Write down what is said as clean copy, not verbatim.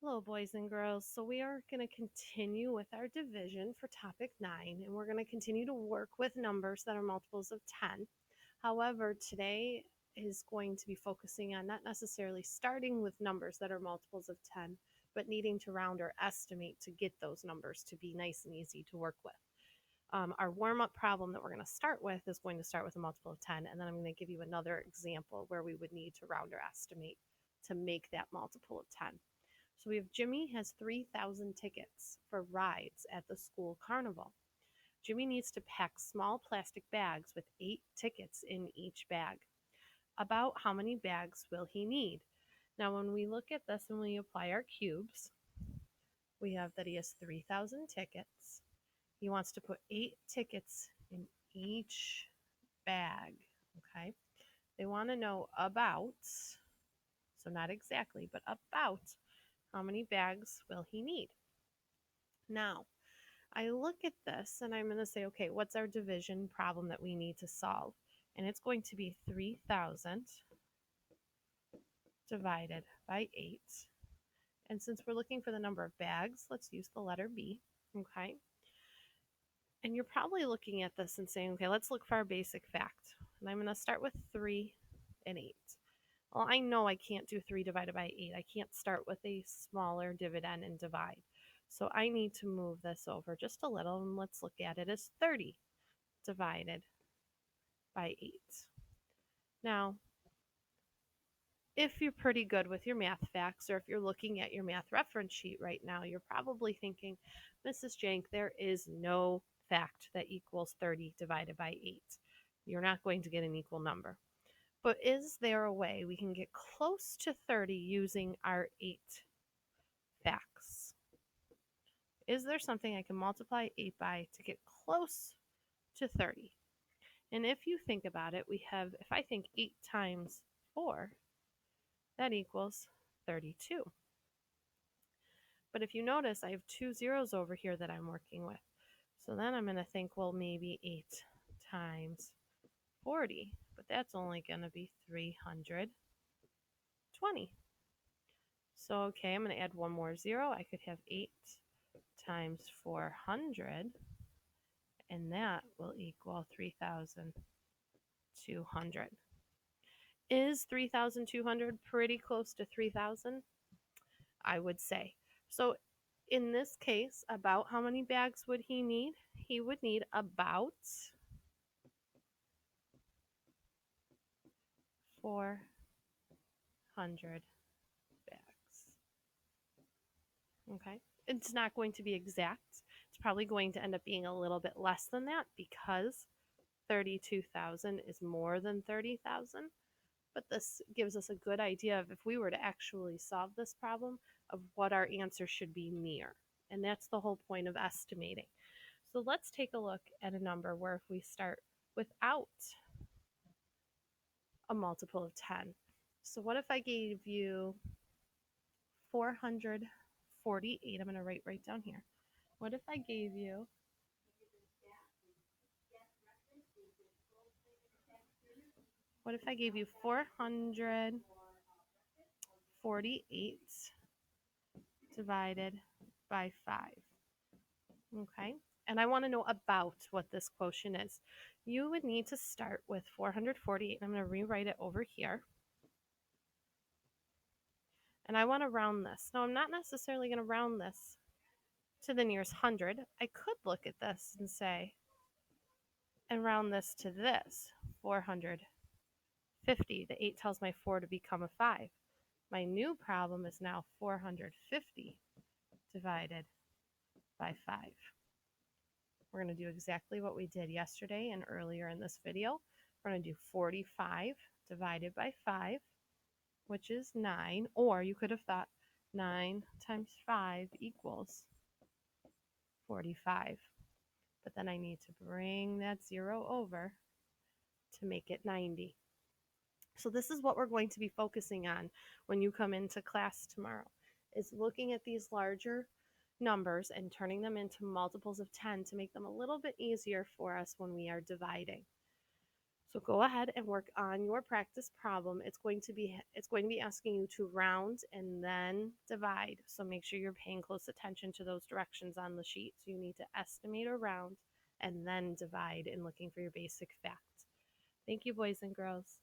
Hello, boys and girls. So we are going to continue with our division for topic 9, and we're going to continue to work with numbers that are multiples of 10. However, today is going to be focusing on not necessarily starting with numbers that are multiples of 10, but needing to round or estimate to get those numbers to be nice and easy to work with. Our warm-up problem that we're going to start with is going to start with a multiple of 10, and then I'm going to give you another example where we would need to round or estimate to make that multiple of 10. So we have Jimmy has 3,000 tickets for rides at the school carnival. Jimmy needs to pack small plastic bags with 8 tickets in each bag. About how many bags will he need? Now, when we look at this and we apply our cubes, we have that he has 3,000 tickets. He wants to put 8 tickets in each bag. Okay. They want to know about, so not exactly, but about how many bags will he need? Now, I look at this and I'm going to say, okay, what's our division problem that we need to solve? And it's going to be 3,000 divided by 8. And since we're looking for the number of bags, let's use the letter B, okay? And you're probably looking at this and saying, okay, let's look for our basic fact. And I'm going to start with 3 and 8. Well, I know I can't do 3 divided by 8. I can't start with a smaller dividend and divide. So I need to move this over just a little, and let's look at it as 30 divided by 8. Now, if you're pretty good with your math facts, or if you're looking at your math reference sheet right now, you're probably thinking, Mrs. Jank, there is no fact that equals 30 divided by 8. You're not going to get an equal number. But is there a way we can get close to 30 using our 8 facts? Is there something I can multiply 8 by to get close to 30? And if you think about it, we have, if I think 8 times 4, that equals 32. But if you notice, I have 2 zeros over here that I'm working with. So then I'm going to think, well, maybe 8 times 40, but that's only going to be 320. So, okay, I'm going to add one more zero. I could have 8 times 400, and that will equal 3,200. Is 3,200 pretty close to 3,000? I would say. So in this case, about how many bags would he need? He would need about 400 bags. Okay. It's not going to be exact. It's probably going to end up being a little bit less than that because 32,000 is more than 30,000. But this gives us a good idea of if we were to actually solve this problem of what our answer should be near. And that's the whole point of estimating. So let's take a look at a number where if we start without a multiple of 10. So what if I gave you 448? I'm going to write right down here. What if I gave you 448 divided by 5? Okay. And I want to know about what this quotient is. You would need to start with 448. I'm going to rewrite it over here. And I want to round this. Now, I'm not necessarily going to round this to the nearest 100. I could look at this and say, and round this to this, 450. The 8 tells my 4 to become a 5. My new problem is now 450 divided by 5. We're going to do exactly what we did yesterday and earlier in this video. We're going to do 45 divided by 5, which is 9. Or you could have thought 9 times 5 equals 45. But then I need to bring that 0 over to make it 90. So this is what we're going to be focusing on when you come into class tomorrow, is looking at these larger numbers and turning them into multiples of 10 to make them a little bit easier for us when we are dividing. So go ahead and work on your practice problem. It's going to be asking you to round and then divide. So make sure you're paying close attention to those directions on the sheet. So you need to estimate or round and then divide in looking for your basic fact. Thank you, boys and girls.